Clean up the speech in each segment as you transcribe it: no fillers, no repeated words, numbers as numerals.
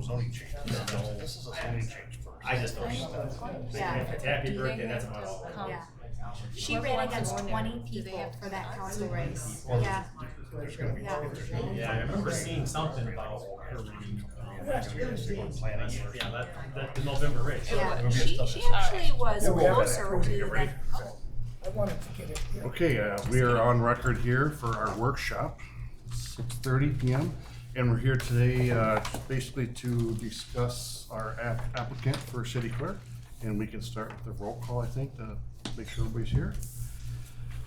zoning change. This is a zoning change first. I just don't. Yeah. If it's happy birthday, that's about all. Yeah. She ran against 20 people for that council race. Well, Yeah. There's gonna be. Yeah. Yeah, I remember seeing something about her running. Planning. Yeah, that the November race. Yeah. She actually was closer to the. I wanted to get it. Okay, we are on record here for our workshop, 6:30 p.m. And we're here today basically to discuss our applicant for city clerk. And we can start with the roll call, I think, to make sure everybody's here.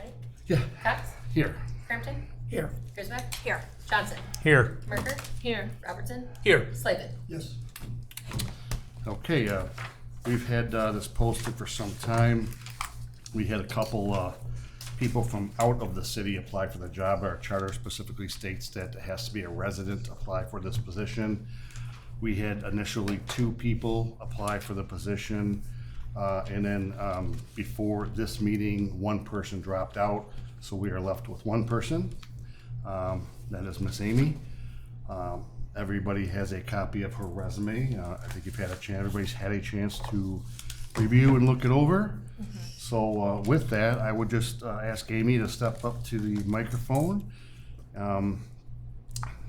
Right. Yeah, Cox, here. Crampton, Here. Grisbeck, Here. Johnson, Here. Merker, Here. Robertson, Here. Slavin. Yes. Okay, we've had this posted for some time. We had a couple people from out of the city apply for the job. Our charter specifically states that it has to be a resident to apply for this position. We had initially 2 people apply for the position, and then before this meeting, 1 person dropped out, so we are left with 1 person. That is Miss Amy. Everybody has a copy of her resume. I think you've had a chance, everybody's had a chance to review and look it over. So with that, I would just ask Amy to step up to the microphone, and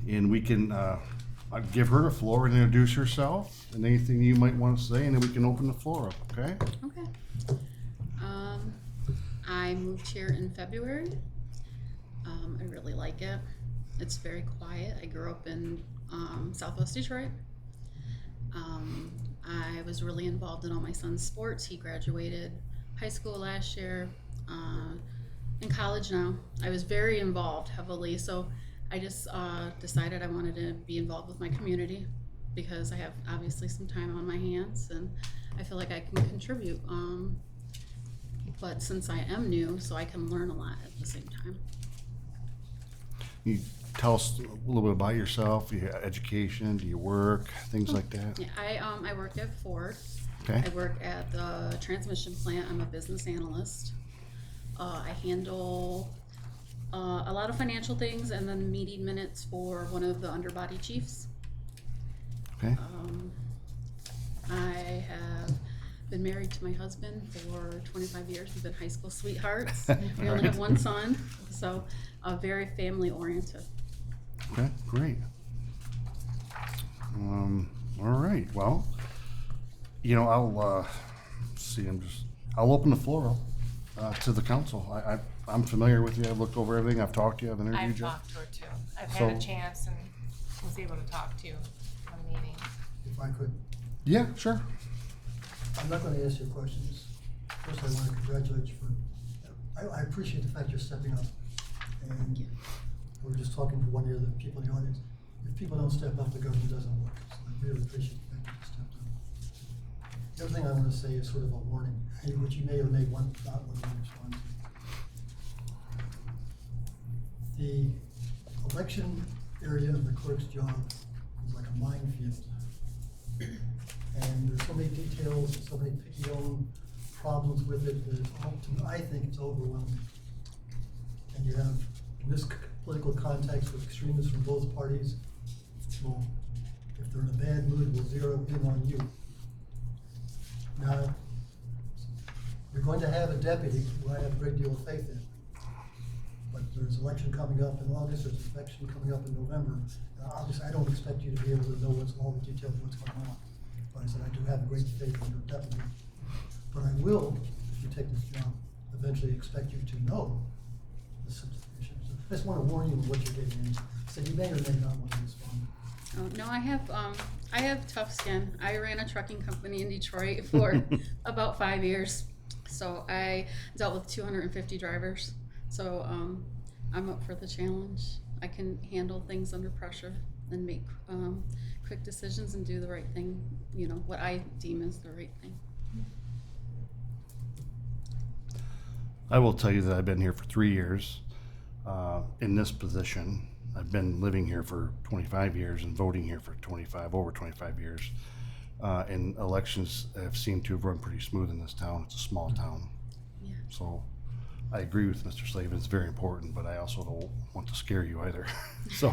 we can give her the floor and introduce herself and anything you might want to say, and then we can open the floor up, okay? Okay. I moved here in February. I really like it. It's very quiet. I grew up in Southwest Detroit. I was really involved in all my son's sports. He graduated high school last year, in college now. I was very involved heavily, so I just decided I wanted to be involved with my community because I have obviously some time on my hands and I feel like I can contribute. But since I am new, so I can learn a lot at the same time. You tell us a little bit about yourself, your education, do you work, things like that? Yeah, I work at Ford. Okay, I work at the transmission plant. I'm a business analyst. I handle a lot of financial things and then meeting minutes for one of the underbody chiefs. okay, I have been married to my husband for 25 years. We've been high school sweethearts. We only have 1 son, so very family oriented. okay, great. All right, well, you know, I'll see, I'll open the floor up to the council. I'm familiar with you, I've looked over everything, I've talked to you, I've interviewed I've you. talked to her too. I've So- had a chance and was able to talk to you on the meeting. If I could, Yeah, sure. I'm not gonna ask you questions. First, I wanna congratulate you for, I appreciate the fact you're stepping up. And you. we're just talking to one of the other people in the audience. If people don't step up, the government doesn't work. So I really appreciate the fact that you stepped up. The other thing I wanna say is sort of a warning, which you may or may not want to respond to. The election area of the clerk's job is like a minefield. And there's so many details, and so many picky-owned problems with it, that I think it's overwhelming. And you have, in this political context with extremists from both parties, will, if they're in a bad mood, will zero in on you. Now, you're going to have a deputy who I have a great deal of faith in. But there's election coming up in August, there's election coming up in November. Obviously, I don't expect you to be able to know all the details of what's going on. But I said, I do have great faith in your deputy. But I will, if you take this job, eventually expect you to know the situation. So I just want to warn you of what you're getting into. So you may or may not want to respond. Oh, no, I have tough skin. I ran a trucking company in Detroit for about 5 years. So I dealt with 250 drivers. So I'm up for the challenge. I can handle things under pressure and make quick decisions and do the right thing, you know, what I deem is the right thing. I will tell you that I've been here for 3 years in this position. I've been living here for 25 years and voting here for over 25 years. And elections have seemed to have run pretty smooth in this town. It's a small town. Yeah. So I agree with Mr. Slavin, it's very important, but I also don't want to scare you either. So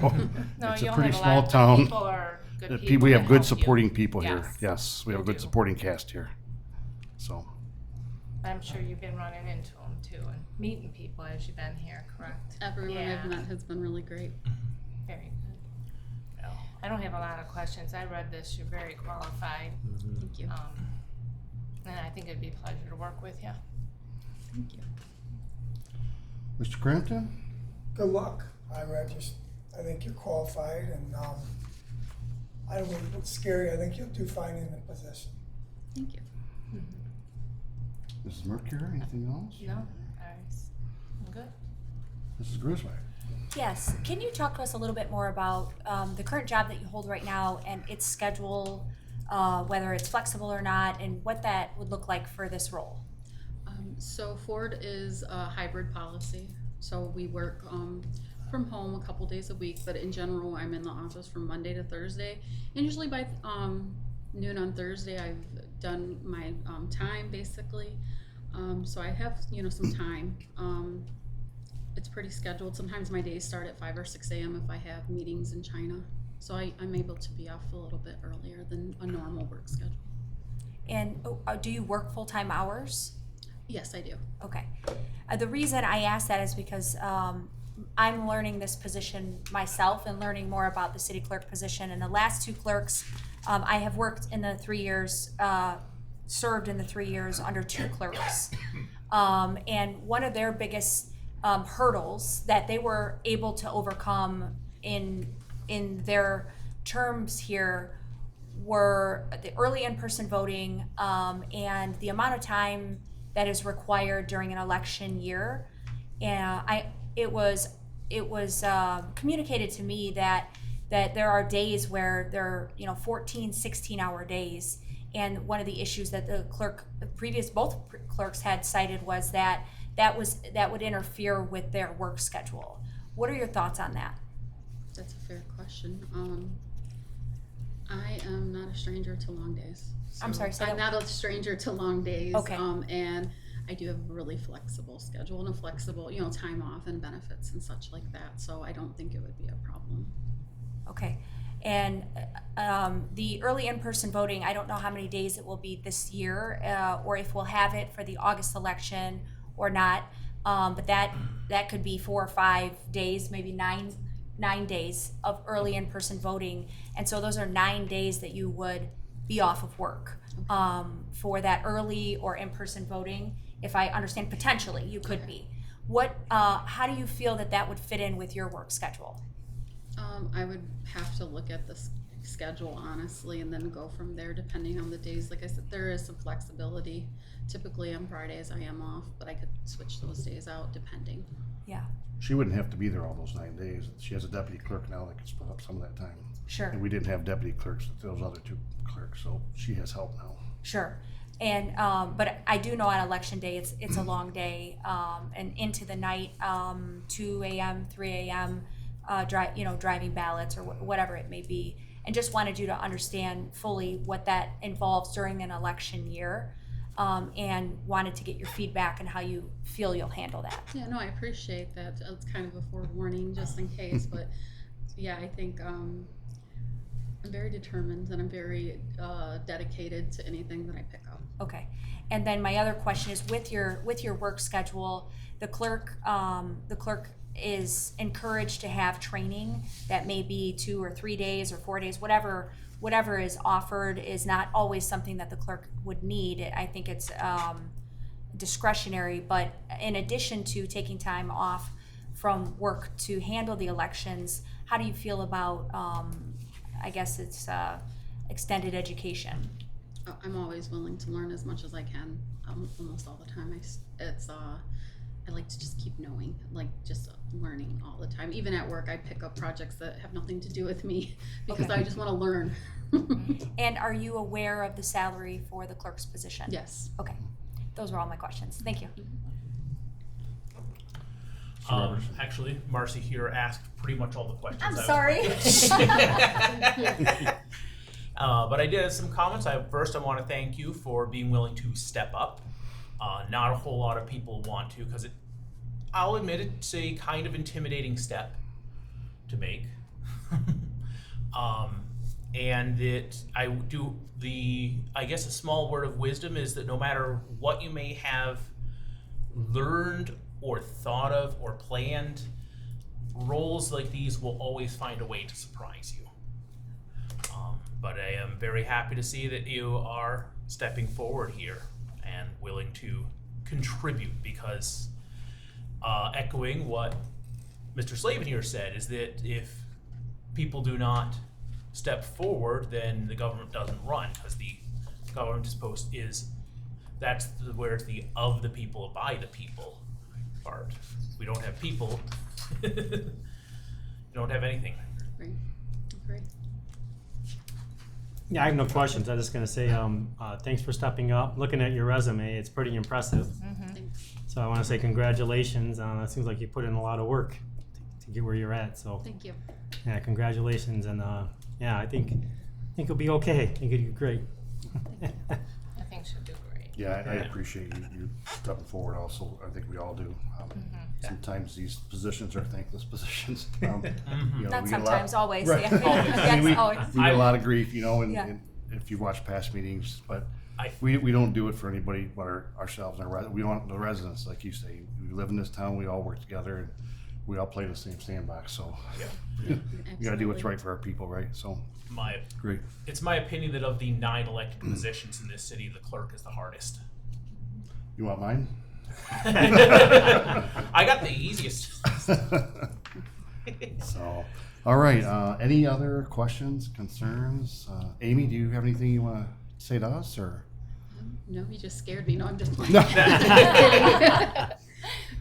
No, it's a you'll pretty have a small lot. town. People are good people. We have that good help you. supporting people here. Yes, Yes, we have a we good do. supporting cast here. So, I'm sure you've been running into them too and meeting people as you've been here, correct? Everyone Yeah. I've met has been really great. Very good. I don't have a lot of questions. I read this. You're very qualified. Thank you. And I think it'd be a pleasure to work with you. Thank you. Mr. Crampton? Good luck. I think you're qualified, and I don't know what's scary. I think you'll do fine in the position. Thank you. Mrs. Mercure, anything else? No? I'm good. Mrs. Griswold? Yes, can you talk to us a little bit more about the current job that you hold right now and its schedule, whether it's flexible or not, and what that would look like for this role? So Ford is a hybrid policy. So we work from home a couple days a week, but in general, I'm in the office from Monday to Thursday. And usually by noon on Thursday, I've done my time basically. So I have, some time. It's pretty scheduled. Sometimes my days start at 5 or 6 a.m. if I have meetings in China. So I'm able to be off a little bit earlier than a normal work schedule. And do you work full-time hours? Yes, I do. Okay. The reason I ask that is because I'm learning this position myself and learning more about the city clerk position. And the last two clerks, I have worked in the 3 years, served in the 3 years under two clerks. And one of their biggest hurdles that they were able to overcome in their terms here were the early in-person voting and the amount of time that is required during an election year. And it was communicated to me that there are days where there are 14, 16-hour days. And one of the issues that the both clerks had cited was that would interfere with their work schedule. What are your thoughts on that? That's a fair question. I am not a stranger to long days. I'm sorry, say I'm that- not a stranger to long days. Okay. And I do have a really flexible schedule and a flexible, time off and benefits and such like that. So I don't think it would be a problem. Okay. And the early in-person voting, I don't know how many days it will be this year, or if we'll have it for the August election or not. But that could be 4 or 5 days, maybe nine days of early in-person voting. And so those are 9 days that you would be off of work for that early or in-person voting. If I understand, potentially you could be. How do you feel that would fit in with your work schedule? I would have to look at the schedule honestly and then go from there depending on the days. Like I said, there is some flexibility. Typically on Fridays I am off, but I could switch those days out depending. Yeah, She wouldn't have to be there all those 9 days. She has a deputy clerk now that can split up some of that time. sure. And we didn't have deputy clerks, those other two clerks, so she has help now. Sure. And but I do know on election day it's a long day and into the night, 2 a.m., 3 a.m. Driving ballots or whatever it may be. And just wanted you to understand fully what that involves during an election year, and wanted to get your feedback and how you feel you'll handle that. Yeah, no, I appreciate that. It's kind of a forewarning just in case, but yeah, I think I'm very determined and I'm very dedicated to anything that I pick up. Okay. And then my other question is with your work schedule, the clerk is encouraged to have training that may be 2 or 3 days or 4 days, whatever is offered is not always something that the clerk would need. I think it's discretionary, but in addition to taking time off from work to handle the elections, how do you feel about, I guess it's extended education? I'm always willing to learn as much as I can, almost all the time. I like to just keep knowing, like just learning all the time. Even at work, I pick up projects that have nothing to do with me because Okay. I just want to learn. And are you aware of the salary for the clerk's position? Yes. Okay. Those were all my questions. Thank you. Actually, Marcy here asked pretty much all the questions. I'm I was sorry. But I did have some comments. First, I want to thank you for being willing to step up. Not a whole lot of people want to, because I'll admit it's a kind of intimidating step to make. and that I guess a small word of wisdom is that no matter what you may have learned or thought of or planned, roles like these will always find a way to surprise you. But I am very happy to see that you are stepping forward here and willing to contribute, because echoing what Mr. Slavin here said is that if people do not step forward, then the government doesn't run, because the government where it's the of the people by the people part. If we don't have people, we don't have anything. Right. Agree. Yeah, I have no questions. I'm just gonna say, thanks for stepping up. Looking at your resume, it's pretty impressive. Thanks. So I want to say congratulations. It seems like you put in a lot of work to get where you're at. So Thank you. yeah, congratulations. And yeah, I think you'll be okay. I think you'll do great. I think she'll do great. Yeah, I appreciate you stepping forward also. I think we all do. Sometimes these positions are thankless positions. You know, Not we get a lot- sometimes, always. Right. Yeah. I mean, Yes, always. we get a lot of grief, you know, and, Yeah. and if you watch past meetings, but I- we don't do it for anybody but ourselves and we want the residents, like you say. We live in this town, we all work together, and we all play the same sandbox, so we gotta do what's Absolutely. right for our people, right? So, great. It's my opinion that of the 9 elected positions in this city, the clerk is the hardest. You want mine? I got the easiest. So, all right, any other questions, concerns? Amy, do you have anything you wanna say to us, or? No, you just scared me. No, I'm just playing.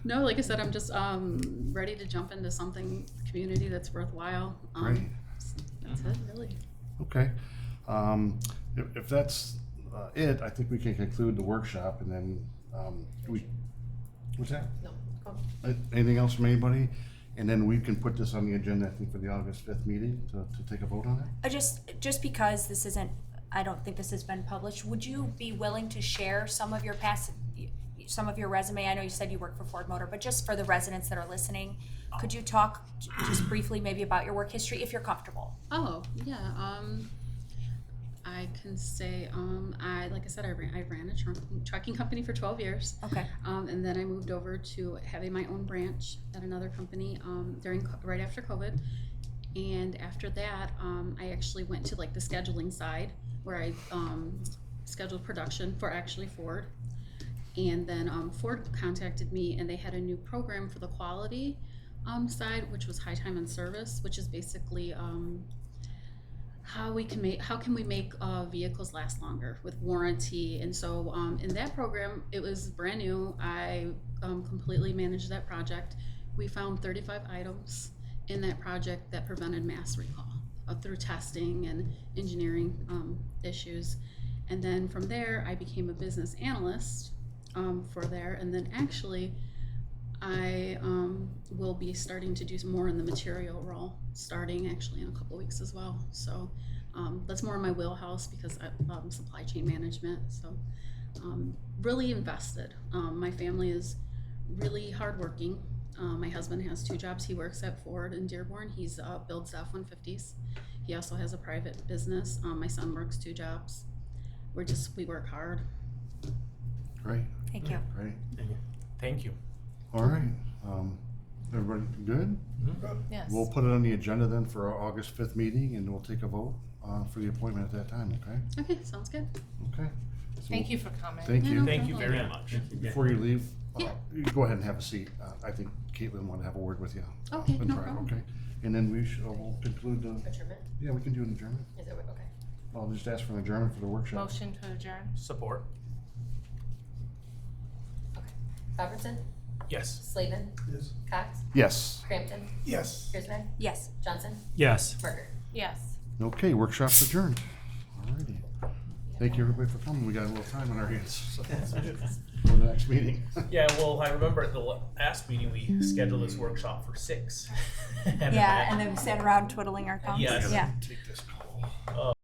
No, like I said, I'm just ready to jump into something community that's worthwhile. Great. That's it, really. Okay. If that's it, I think we can conclude the workshop, and then what's that? No, Anything else from anybody? And then we can put this on the agenda, I think, for the August 5th meeting to take a vote on it. Just because this isn't, I don't think this has been published, would you be willing to share some of your resume? I know you said you work for Ford Motor, but just for the residents that are listening, could you talk just briefly maybe about your work history, if you're comfortable? Oh, yeah. I can say, like I said, I ran a trucking company for 12 years. Okay. And then I moved over to having my own branch at another company right after COVID. And after that, I actually went to like the scheduling side where I scheduled production for actually Ford. And then Ford contacted me, and they had a new program for the quality side, which was high time and service, which is basically how can we make vehicles last longer with warranty. And so in that program, it was brand new. I completely managed that project. We found 35 items in that project that prevented mass recall through testing and engineering issues. And then from there, I became a business analyst for there. And then actually, I will be starting to do some more in the material role, starting actually in a couple weeks as well. So that's more in my wheelhouse because I supply chain management. So really invested. My family is really hardworking. My husband has 2 jobs. He works at Ford in Dearborn. He's builds F-150s. He also has a private business. My son works 2 jobs. We work hard. Great. Thank you. Great. Thank you. All right. Everybody good? Yes. We'll put it on the agenda then for our August 5th meeting, and we'll take a vote for the appointment at that time, okay? Okay, sounds good. Okay. So Thank you for coming. Thank Yeah, you. no Thank you problem. very much. Before you leave, Yeah. you go ahead and have a seat. I think Caitlin wanted to have a word with you. Okay, in no private, problem. Okay, and then we'll conclude the, adjournment? yeah, we can do an adjournment. Is it, okay. I'll just ask for an adjournment for the workshop. Motion to adjourn. Support. Okay. Robertson, Yes. Slavin, Yes. Cox, Yes. Crampton, Yes. Grisman, Yes. Johnson, Yes. Merker. Yes. Okay, workshop's adjourned. Alrighty. Thank you, everybody, for coming. We got a little time on our hands so for the next meeting. Yeah, well, I remember at the last meeting, we scheduled this workshop for 6. Yeah, and then we sat around twiddling our thumbs. Yes. Yeah. Take this call.